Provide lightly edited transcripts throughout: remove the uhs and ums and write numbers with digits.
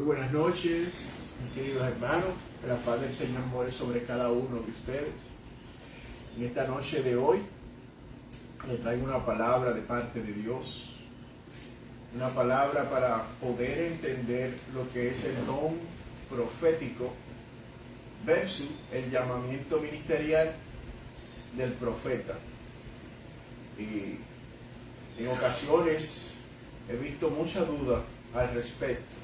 Muy buenas noches, mis queridos hermanos. Que la paz del Señor more sobre cada uno de ustedes. En esta noche de hoy les traigo una palabra de parte de Dios. Una palabra para poder entender lo que es el don profético versus el llamamiento ministerial del profeta. Y en ocasiones he visto mucha duda al respecto.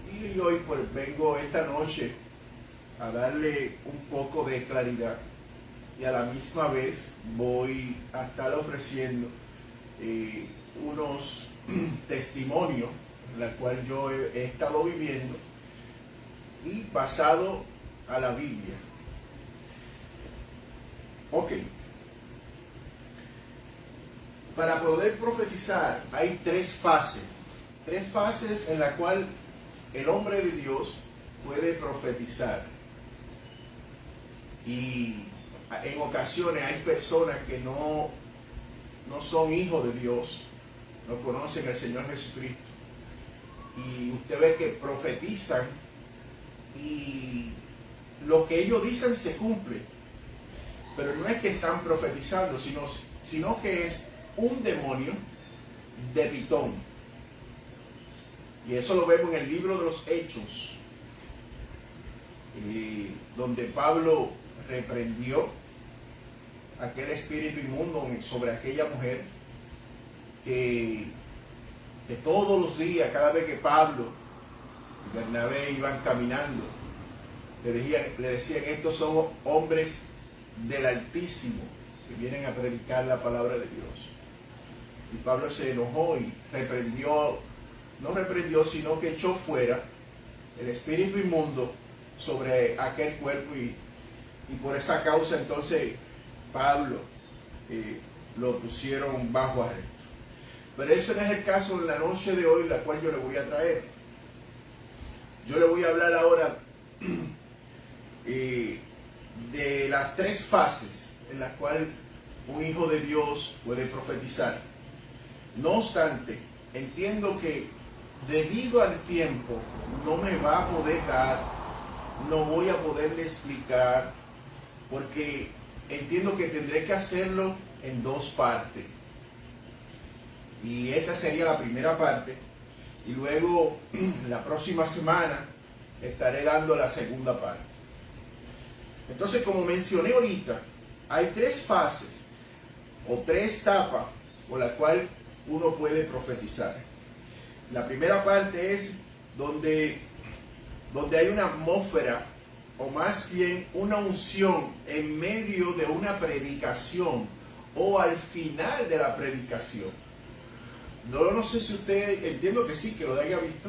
Y hoy pues vengo esta noche a darle un poco de claridad y a la misma vez voy a estar ofreciendo unos testimonios, la cual yo he estado viviendo y basado a la Biblia. Ok. Para poder profetizar hay tres fases en la cual el hombre de Dios puede profetizar. Y en ocasiones hay personas que no son hijos de Dios, no conocen al Señor Jesucristo. Y usted ve que profetizan y lo que ellos dicen se cumple. Pero no es que están profetizando, sino que es un demonio de Pitón. Y eso lo vemos en el libro de los Hechos, donde Pablo reprendió aquel espíritu inmundo sobre aquella mujer que todos los días, cada vez que Pablo y Bernabé iban caminando, le decían, estos son hombres del Altísimo que vienen a predicar la palabra de Dios. Y Pablo se enojó y no reprendió, sino que echó fuera el espíritu inmundo sobre aquel cuerpo y por esa causa entonces Pablo lo pusieron bajo arresto. Pero ese no es el caso en la noche de hoy, la cual yo le voy a traer. Yo le voy a hablar ahora de las tres fases en las cuales un hijo de Dios puede profetizar. No obstante, entiendo que debido al tiempo no me va a poder dar, no voy a poderle explicar, porque entiendo que tendré que hacerlo en dos partes. Y esta sería la primera parte, y luego la próxima semana estaré dando la segunda parte. Entonces, como mencioné ahorita, hay tres fases o tres etapas por las cuales uno puede profetizar. La primera parte es donde hay una atmósfera, o más bien una unción en medio de una predicación o al final de la predicación. No sé si usted, entiendo que sí, que lo haya visto.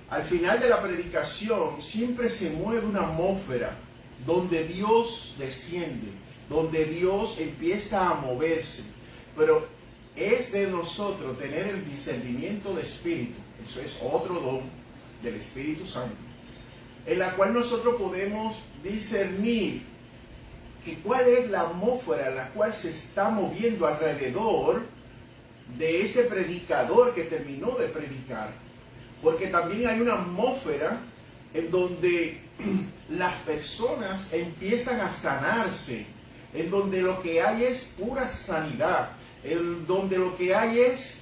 Al final de la predicación siempre se mueve una atmósfera donde Dios desciende, donde Dios empieza a moverse. Pero es de nosotros tener el discernimiento de espíritu. Eso es otro don del Espíritu Santo, en la cual nosotros podemos discernir que cuál es la atmósfera en la cual se está moviendo alrededor de ese predicador que terminó de predicar. Porque también hay una atmósfera en donde las personas empiezan a sanarse, en donde lo que hay es pura sanidad, en donde lo que hay es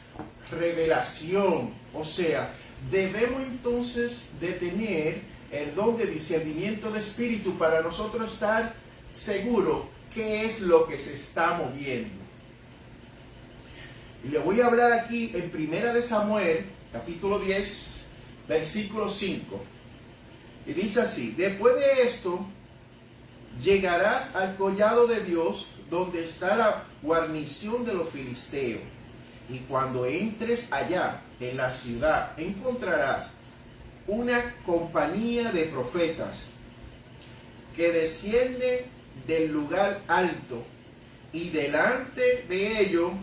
revelación. O sea, debemos entonces de tener el don de discernimiento de espíritu para nosotros estar seguros qué es lo que se está moviendo. Y le voy a hablar aquí en 1 Samuel, capítulo 10, versículo 5. Y dice así: después de esto, llegarás al collado de Dios, donde está la guarnición de los filisteos. Y cuando entres allá, en la ciudad, encontrarás una compañía de profetas que desciende del lugar alto, y delante de ellos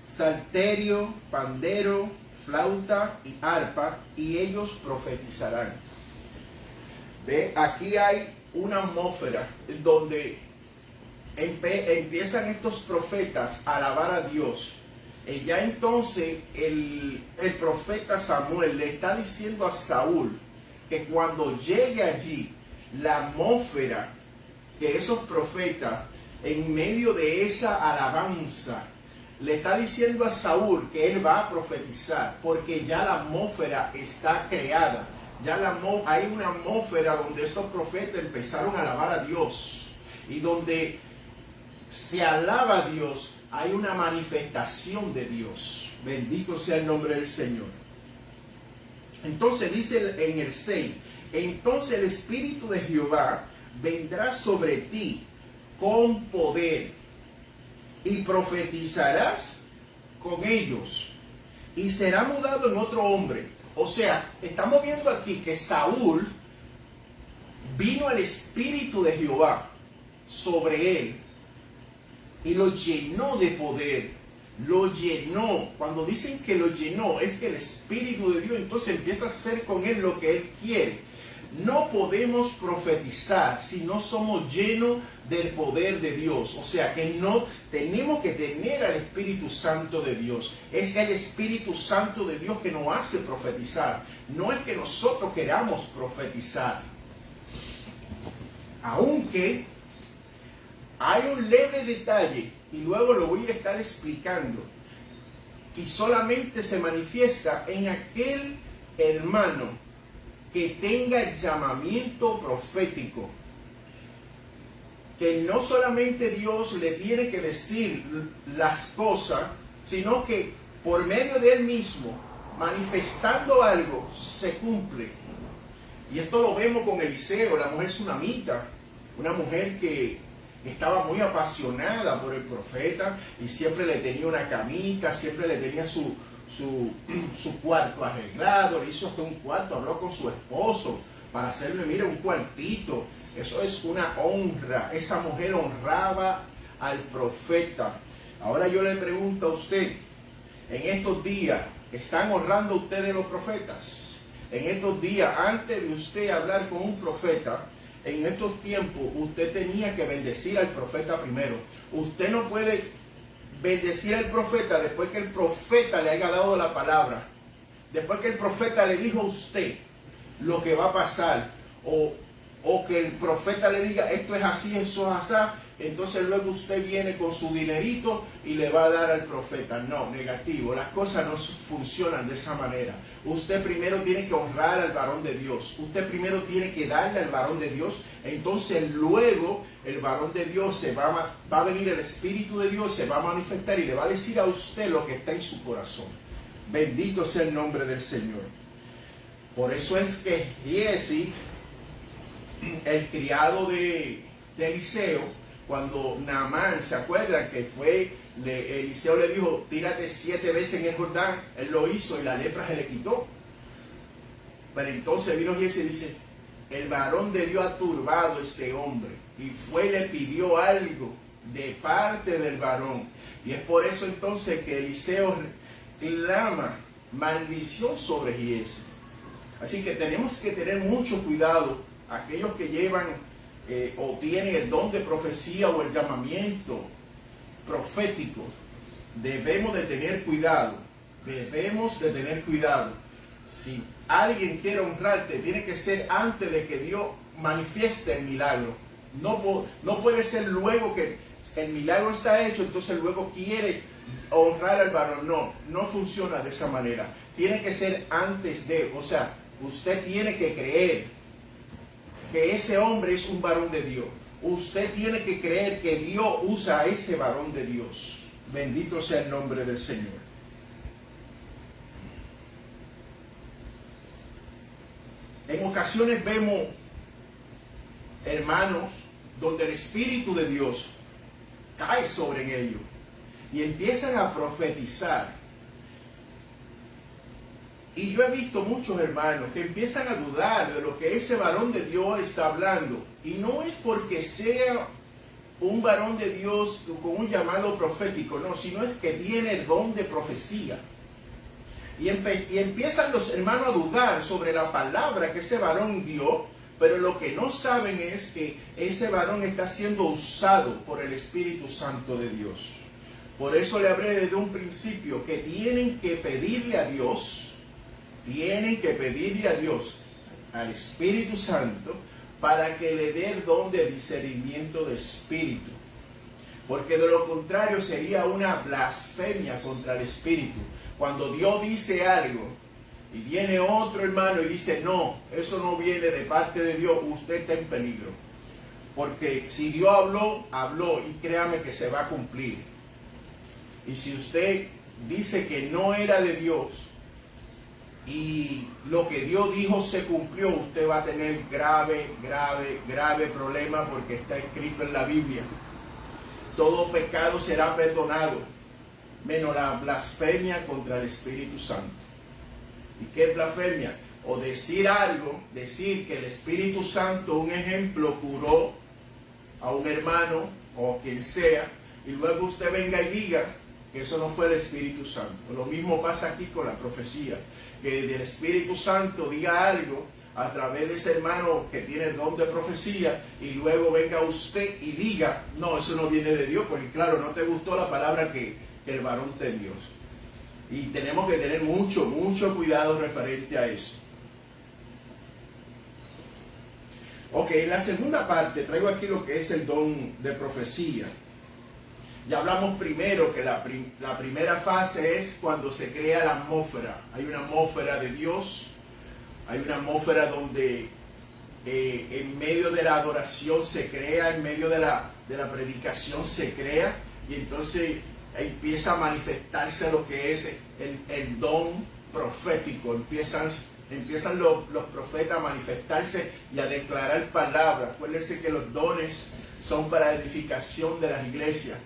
salterio, pandero, flauta y arpa, y ellos profetizarán. ¿Ve? Aquí hay una atmósfera donde empiezan estos profetas a alabar a Dios, ya entonces el profeta Samuel le está diciendo a Saúl que cuando llegue allí, la atmósfera que esos profetas, en medio de esa alabanza, le está diciendo a Saúl que él va a profetizar, porque ya la atmósfera está creada. Ya hay una atmósfera donde estos profetas empezaron a alabar a Dios, y donde se alaba a Dios, hay una manifestación de Dios. Bendito sea el nombre del Señor. Entonces dice en el 6, entonces el Espíritu de Jehová vendrá sobre ti con poder, y profetizarás con ellos, y será mudado en otro hombre. O sea, estamos viendo aquí que Saúl vino el Espíritu de Jehová sobre él y lo llenó de poder, lo llenó. Cuando dicen que lo llenó, es que el Espíritu de Dios entonces empieza a hacer con él lo que él quiere. No podemos profetizar si no somos llenos del poder de Dios. O sea que no tenemos que tener al Espíritu Santo de Dios. Es el Espíritu Santo de Dios que nos hace profetizar. No es que nosotros queramos profetizar. Aunque hay un leve detalle, y luego lo voy a estar explicando, y solamente se manifiesta en aquel hermano que tenga el llamamiento profético, que no solamente Dios le tiene que decir las cosas, sino que por medio de él mismo, manifestando algo, se cumple. Y esto lo vemos con Eliseo, la mujer sunamita, una mujer que estaba muy apasionada por el profeta y siempre le tenía una camita, siempre le tenía su cuarto arreglado, le hizo hasta un cuarto, habló con su esposo para hacerle, mire, un cuartito. Eso es una honra. Esa mujer honraba al profeta. Ahora yo le pregunto a usted, en estos días, ¿están honrando ustedes los profetas? En estos días, antes de usted hablar con un profeta, en estos tiempos, usted tenía que bendecir al profeta primero. Usted no puede bendecir al profeta después que el profeta le haya dado la palabra, después que el profeta le dijo a usted lo que va a pasar, o que el profeta le diga esto es así, eso es así, entonces luego usted viene con su dinerito y le va a dar al profeta. No, negativo, las cosas no funcionan de esa manera. Usted primero tiene que honrar al varón de Dios, usted primero tiene que darle al varón de Dios, entonces luego el varón de Dios va a venir, el Espíritu de Dios se va a manifestar y le va a decir a usted lo que está en su corazón. Bendito sea el nombre del Señor. Por eso es que Giesi, el criado de Eliseo, cuando Naamán, ¿se acuerdan que Eliseo le dijo, tírate 7 veces en el Jordán? Él lo hizo y la lepra se le quitó. Pero entonces vino Giesi y dice, el varón de Dios ha turbado a este hombre, y fue y le pidió algo de parte del varón. Y es por eso entonces que Eliseo clama maldición sobre Giesi. Así que tenemos que tener mucho cuidado, aquellos que llevan o tienen el don de profecía o el llamamiento profético. Debemos de tener cuidado, Si alguien quiere honrarte, tiene que ser antes de que Dios manifieste el milagro. No puede ser luego que el milagro está hecho, entonces luego quiere honrar al varón. No funciona de esa manera. Tiene que ser antes de, o sea, usted tiene que creer que ese hombre es un varón de Dios. Usted tiene que creer que Dios usa a ese varón de Dios. Bendito sea el nombre del Señor. En ocasiones vemos hermanos donde el Espíritu de Dios cae sobre ellos y empiezan a profetizar. Y yo he visto muchos hermanos que empiezan a dudar de lo que ese varón de Dios está hablando. Y no es porque sea un varón de Dios con un llamado profético, no, sino es que tiene el don de profecía. Y empiezan los hermanos a dudar sobre la palabra que ese varón dio, pero lo que no saben es que ese varón está siendo usado por el Espíritu Santo de Dios. Por eso le hablé desde un principio que tienen que pedirle a Dios, al Espíritu Santo, para que le dé el don de discernimiento de espíritu. Porque de lo contrario sería una blasfemia contra el Espíritu. Cuando Dios dice algo y viene otro hermano y dice, no, eso no viene de parte de Dios, usted está en peligro. Porque si Dios habló y créame que se va a cumplir. Y si usted dice que no era de Dios y lo que Dios dijo se cumplió, usted va a tener grave problema, porque está escrito en la Biblia. Todo pecado será perdonado, menos la blasfemia contra el Espíritu Santo. ¿Y qué es blasfemia? O decir algo, decir que el Espíritu Santo, un ejemplo, curó a un hermano o quien sea, y luego usted venga y diga que eso no fue el Espíritu Santo. Lo mismo pasa aquí con la profecía, que del Espíritu Santo diga algo a través de ese hermano que tiene el don de profecía, y luego venga usted y diga, no, eso no viene de Dios, porque claro, no te gustó la palabra que el varón te dio. Y tenemos que tener mucho cuidado referente a eso. Ok, en la segunda parte traigo aquí lo que es el don de profecía. Ya hablamos primero que la primera fase es cuando se crea la atmósfera. Hay una atmósfera de Dios, hay una atmósfera donde en medio de la adoración se crea, en medio de la predicación se crea, y entonces empieza a manifestarse lo que es el don profético. Empiezan los profetas a manifestarse y a declarar palabras. Acuérdense que los dones son para edificación de las iglesias.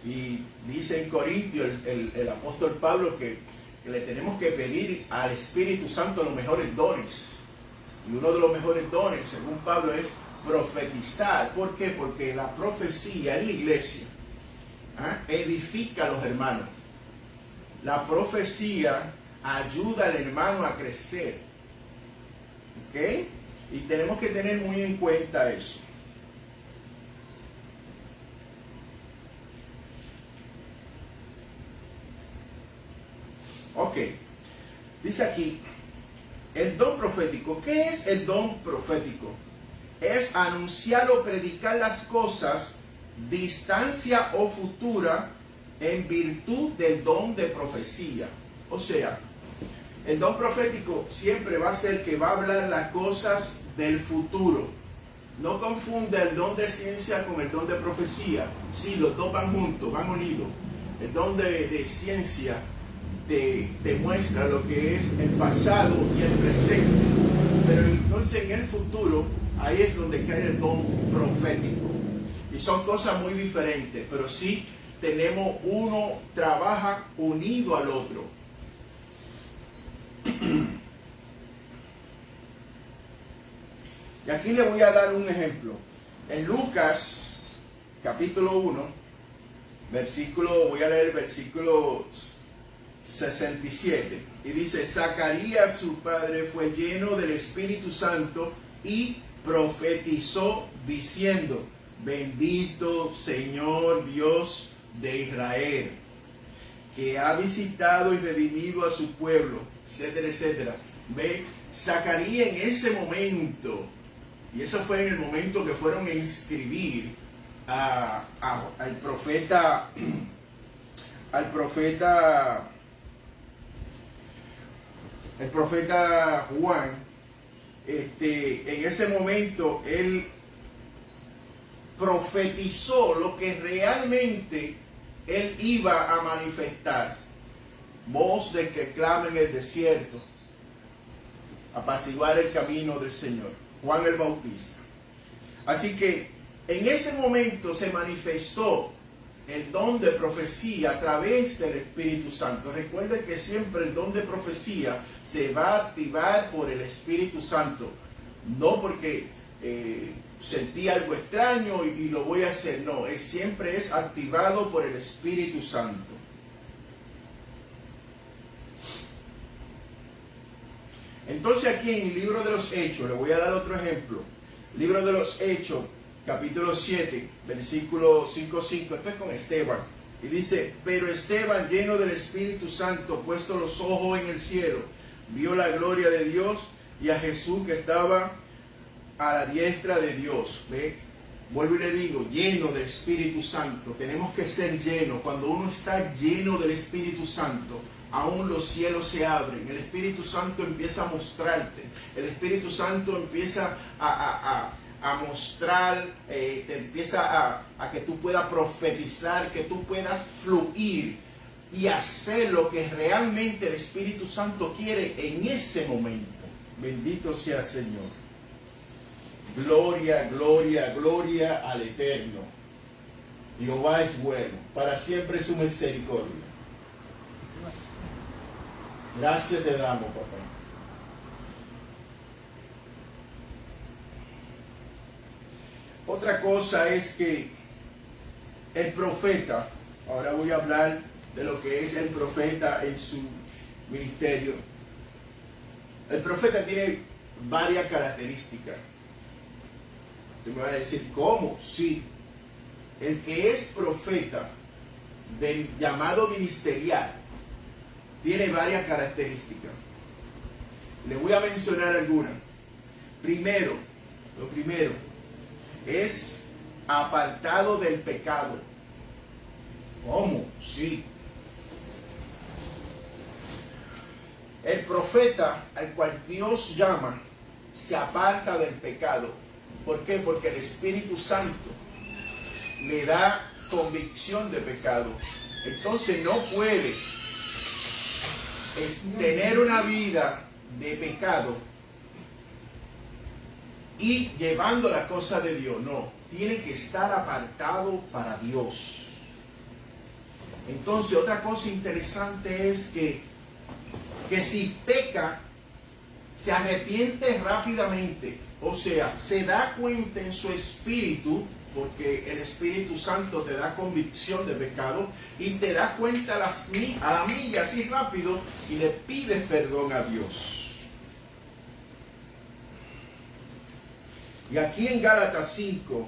Y dice en Corintios el apóstol Pablo que le tenemos que pedir al Espíritu Santo los mejores dones. Y uno de los mejores dones, según Pablo, es profetizar. ¿Por qué? Porque la profecía en la iglesia edifica a los hermanos. La profecía ayuda al hermano a crecer. ¿Ok? Y tenemos que tener muy en cuenta eso. Ok, dice aquí, el don profético. ¿Qué es el don profético? Es anunciar o predicar las cosas, distancia o futura, en virtud del don de profecía. O sea, el don profético siempre va a ser que va a hablar las cosas del futuro. No confunda el don de ciencia con el don de profecía. Sí, los dos van juntos, van unidos. El don de ciencia te muestra lo que es el pasado y el presente, pero entonces en el futuro, ahí es donde cae el don profético, y son cosas muy diferentes, pero sí tenemos, uno trabaja unido al otro. Y aquí le voy a dar un ejemplo. En Lucas capítulo 1 voy a leer el versículo 67, y dice: Zacarías su padre fue lleno del Espíritu Santo y profetizó diciendo: bendito Señor Dios de Israel, que ha visitado y redimido a su pueblo, etcétera, etcétera. Ve, Zacarías en ese momento, y eso fue en el momento que fueron a inscribir al profeta Juan. En ese momento él profetizó lo que realmente él iba a manifestar: voz del que clama en el desierto, apaciguar el camino del Señor. Juan el Bautista. Así que en ese momento se manifestó el don de profecía a través del Espíritu Santo. Recuerden que siempre el don de profecía se va a activar por el Espíritu Santo, no porque sentí algo extraño y lo voy a hacer. No, siempre es activado por el Espíritu Santo. Entonces aquí en el libro de los Hechos, le voy a dar otro ejemplo. Libro de los Hechos, capítulo 7, versículo 5:5. Esto es con Esteban. Y dice, pero Esteban, lleno del Espíritu Santo, puesto los ojos en el cielo, vio la gloria de Dios y a Jesús que estaba a la diestra de Dios. ¿Ve? Vuelvo y le digo, lleno del Espíritu Santo. Tenemos que ser llenos. Cuando uno está lleno del Espíritu Santo, aún los cielos se abren. El Espíritu Santo empieza a mostrarte. El Espíritu Santo empieza a mostrar, te empieza a que tú puedas profetizar, que tú puedas fluir y hacer lo que realmente el Espíritu Santo quiere en ese momento. Bendito sea el Señor. Gloria, gloria, gloria al Eterno. Jehová es bueno, para siempre su misericordia. Gracias te damos, papá. Otra cosa es que el profeta, ahora voy a hablar de lo que es el profeta en su ministerio. El profeta tiene varias características. Tú me vas a decir, ¿cómo? Sí. El que es profeta del llamado ministerial tiene varias características. Le voy a mencionar algunas. Lo primero es apartado del pecado. ¿Cómo? Sí. El profeta al cual Dios llama se aparta del pecado. ¿Por qué? Porque el Espíritu Santo le da convicción de pecado. Entonces no puede tener una vida de pecado y llevando la cosa de Dios. No, tiene que estar apartado para Dios. Entonces otra cosa interesante es que si peca, se arrepiente rápidamente. O sea, se da cuenta en su espíritu, porque el Espíritu Santo te da convicción de pecado, y te da cuenta a la milla así rápido, y le pides perdón a Dios. Y aquí en Gálatas 5,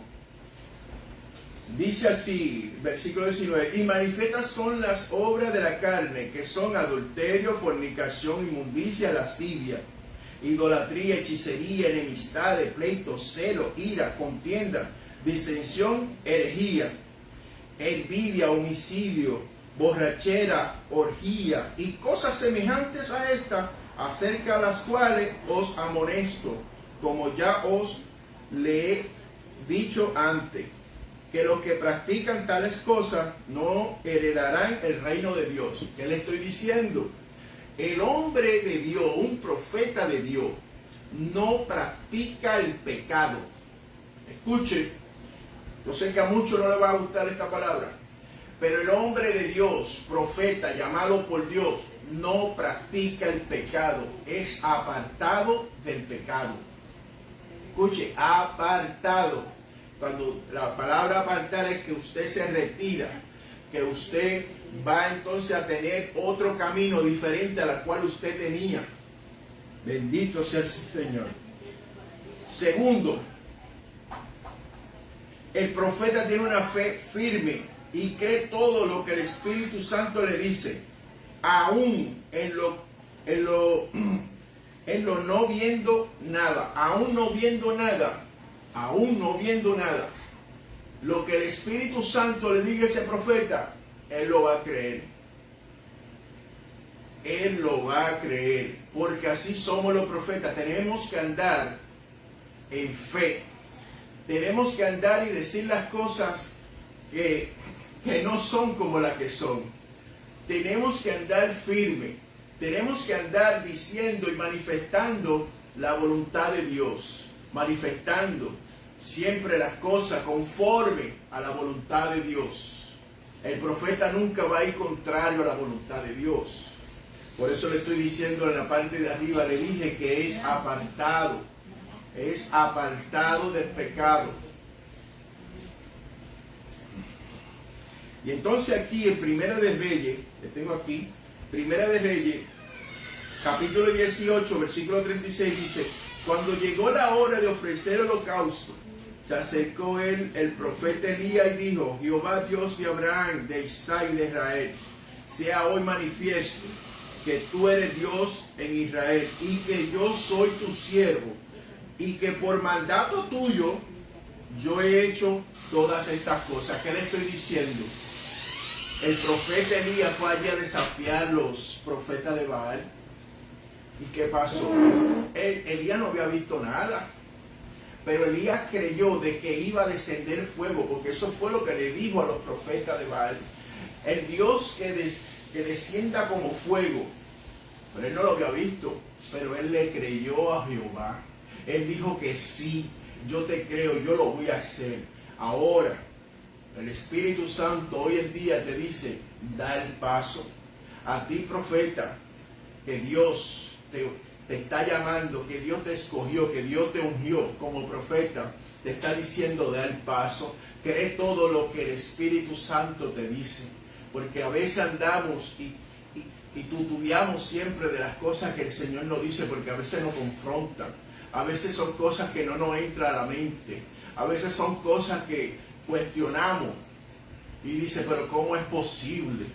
dice así, versículo 19, y manifiestas son las obras de la carne, que son adulterio, fornicación, inmundicia, lascivia, idolatría, hechicería, enemistad, pleito, celo, ira, contienda, disensión, herejía, envidia, homicidio, borrachera, orgía y cosas semejantes a esta, acerca de las cuales os amonesto, como ya os le he dicho antes, que los que practican tales cosas no heredarán el reino de Dios. ¿Qué le estoy diciendo? El hombre de Dios, un profeta de Dios, no practica el pecado. Escuche, yo sé que a muchos no les va a gustar esta palabra, pero el hombre de Dios, profeta llamado por Dios, no practica el pecado, es apartado del pecado. Escuche, apartado. Cuando la palabra apartar es que usted se retira, que usted va entonces a tener otro camino diferente a la cual usted tenía. Bendito sea el Señor. Segundo, el profeta tiene una fe firme y cree todo lo que el Espíritu Santo le dice, aún en lo no viendo nada, aún no viendo nada. Lo que el Espíritu Santo le diga a ese profeta, él lo va a creer. Él lo va a creer, porque así somos los profetas. Tenemos que andar en fe. Tenemos que andar y decir las cosas que no son como las que son. Tenemos que andar firme. Tenemos que andar diciendo y manifestando la voluntad de Dios. Manifestando siempre las cosas conforme a la voluntad de Dios. El profeta nunca va a ir contrario a la voluntad de Dios. Por eso le estoy diciendo en la parte de arriba, le dije que es apartado del pecado. Y entonces aquí en Primera de Reyes, le tengo aquí, Primera de Reyes, capítulo 18, versículo 36, dice, cuando llegó la hora de ofrecer holocausto, o se acercó el profeta Elías y dijo: Jehová Dios de Abraham, de Isaac y de Israel, sea hoy manifiesto que tú eres Dios en Israel y que yo soy tu siervo y que por mandato tuyo yo he hecho todas estas cosas. ¿Qué le estoy diciendo? El profeta Elías fue allí a desafiar a los profetas de Baal. ¿Y qué pasó? Elías no había visto nada. Pero Elías creyó de que iba a descender fuego, porque eso fue lo que le dijo a los profetas de Baal. El Dios que descienda como fuego. Pero él no lo había visto, pero él le creyó a Jehová. Él dijo que sí, yo te creo, yo lo voy a hacer. Ahora, el Espíritu Santo hoy en día te dice: da el paso. A ti, profeta, que Dios te está llamando, que Dios te escogió, que Dios te ungió como profeta, te está diciendo: da el paso. Cree todo lo que el Espíritu Santo te dice, porque a veces andamos y tutubiamos siempre de las cosas que el Señor nos dice, porque a veces nos confrontan, a veces son cosas que no nos entran a la mente, a veces son cosas que cuestionamos y dice: pero ¿cómo es posible?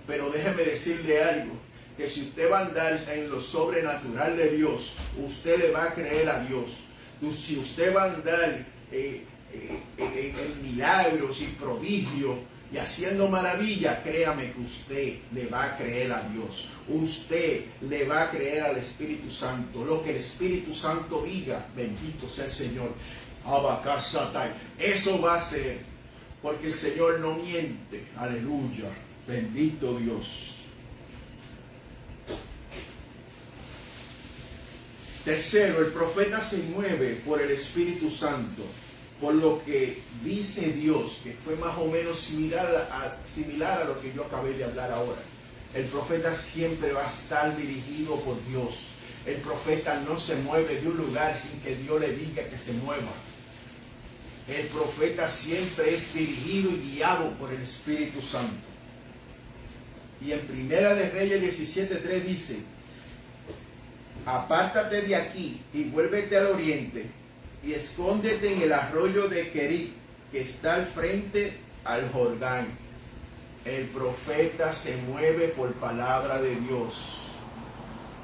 Pero déjeme decirle algo, que si usted va a andar en lo sobrenatural de Dios, usted le va a creer a Dios. Si usted va a andar en milagros y prodigios y haciendo maravillas, créame que usted le va a creer a Dios. Usted le va a creer al Espíritu Santo. Lo que el Espíritu Santo diga, bendito sea el Señor. Eso va a ser, porque el Señor no miente. Aleluya. Bendito Dios. Tercero, el profeta se mueve por el Espíritu Santo, por lo que dice Dios, que fue más o menos similar a lo que yo acabé de hablar ahora. El profeta siempre va a estar dirigido por Dios. El profeta no se mueve de un lugar sin que Dios le diga que se mueva. El profeta siempre es dirigido y guiado por el Espíritu Santo. Y en Primera de Reyes 17:3 dice: apártate de aquí y vuélvete al oriente y escóndete en el arroyo de Querit, que está al frente al Jordán. El profeta se mueve por palabra de Dios.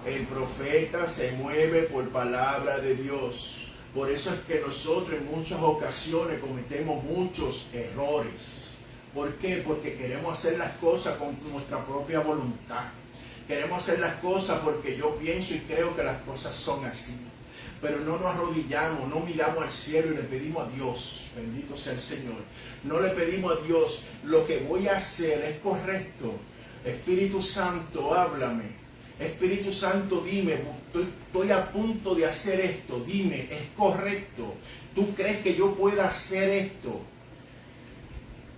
El profeta se mueve por palabra de Dios. Por eso es que nosotros en muchas ocasiones cometemos muchos errores. ¿Por qué? Porque queremos hacer las cosas con nuestra propia voluntad. Queremos hacer las cosas porque yo pienso y creo que las cosas son así. Pero no nos arrodillamos, no miramos al cielo y le pedimos a Dios, bendito sea el Señor. No le pedimos a Dios: lo que voy a hacer es correcto. Espíritu Santo, háblame. Espíritu Santo, dime, estoy a punto de hacer esto. Dime, ¿es correcto? ¿Tú crees que yo pueda hacer esto?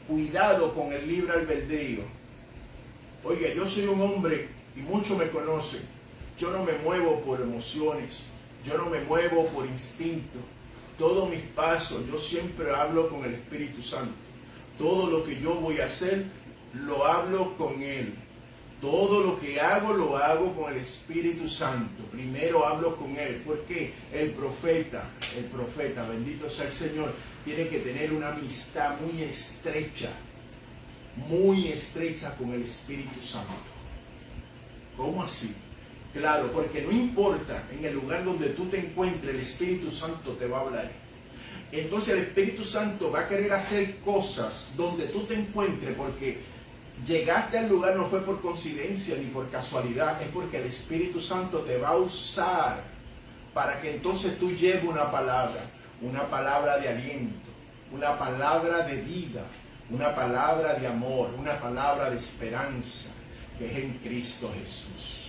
Cuidado con el libre albedrío. Oiga, yo soy un hombre, y muchos me conocen, yo no me muevo por emociones, yo no me muevo por instinto. Todos mis pasos, yo siempre hablo con el Espíritu Santo. Todo lo que yo voy a hacer, lo hablo con Él. Todo lo que hago, lo hago con el Espíritu Santo. Primero hablo con Él. Porque el profeta, bendito sea el Señor, tiene que tener una amistad muy estrecha con el Espíritu Santo. ¿Cómo así? Claro, porque no importa en el lugar donde tú te encuentres, el Espíritu Santo te va a hablar. Entonces el Espíritu Santo va a querer hacer cosas donde tú te encuentres, porque llegaste al lugar no fue por coincidencia ni por casualidad, es porque el Espíritu Santo te va a usar para que entonces tú lleves una palabra de aliento, una palabra de vida, una palabra de amor, una palabra de esperanza, que es en Cristo Jesús.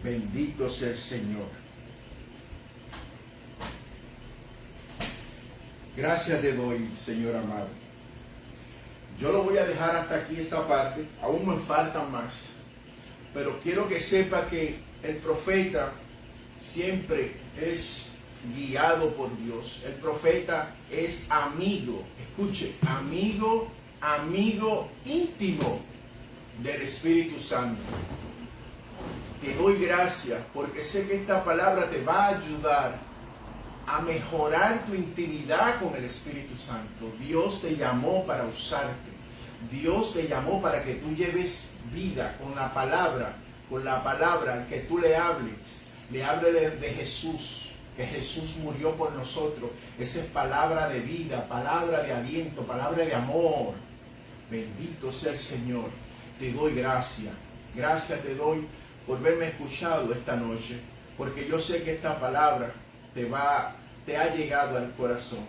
Bendito sea el Señor. Gracias te doy, Señor amado. Yo lo voy a dejar hasta aquí esta parte, aún me faltan más, pero quiero que sepa que el profeta siempre es guiado por Dios. El profeta es amigo, escuche, amigo íntimo del Espíritu Santo. Te doy gracias porque sé que esta palabra te va a ayudar a mejorar tu intimidad con el Espíritu Santo. Dios te llamó para usarte. Dios te llamó para que tú lleves vida con la palabra que tú le hables. Le hables de Jesús, que Jesús murió por nosotros. Esa es palabra de vida, palabra de aliento, palabra de amor. Bendito sea el Señor. Te doy gracias. Gracias te doy por haberme escuchado esta noche, porque yo sé que esta palabra te ha llegado al corazón.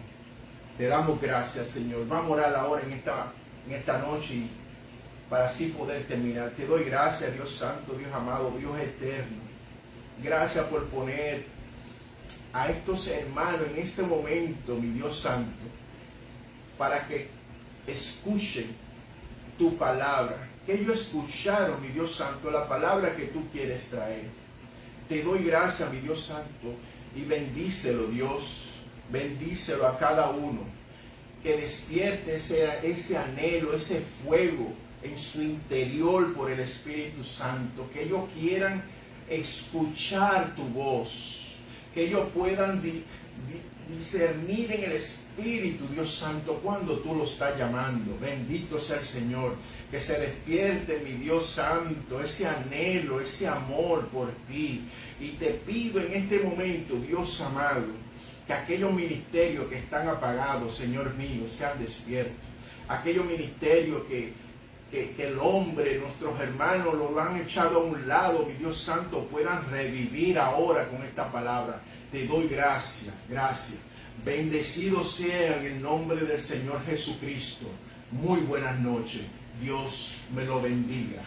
Te damos gracias, Señor. Vamos a orar ahora en esta noche para así poder terminar. Te doy gracias, Dios Santo, Dios amado, Dios eterno. Gracias por poner a estos hermanos en este momento, mi Dios Santo, para que escuchen tu palabra. Que ellos escucharon, mi Dios Santo, la palabra que tú quieres traer. Te doy gracias, mi Dios Santo, y bendícelo, Dios. Bendícelo a cada uno. Que despierte ese anhelo, ese fuego en su interior por el Espíritu Santo. Que ellos quieran escuchar tu voz. Que ellos puedan discernir en el Espíritu, Dios Santo, cuando tú lo estás llamando. Bendito sea el Señor. Que se despierte, mi Dios Santo, ese anhelo, ese amor por ti. Y te pido en este momento, Dios amado, que aquellos ministerios que están apagados, Señor mío, sean despiertos. Aquellos ministerios que el hombre, nuestros hermanos, lo han echado a un lado, mi Dios Santo, puedan revivir ahora con esta palabra. Te doy gracias, gracias. Bendecido sea en el nombre del Señor Jesucristo. Muy buenas noches. Dios me lo bendiga.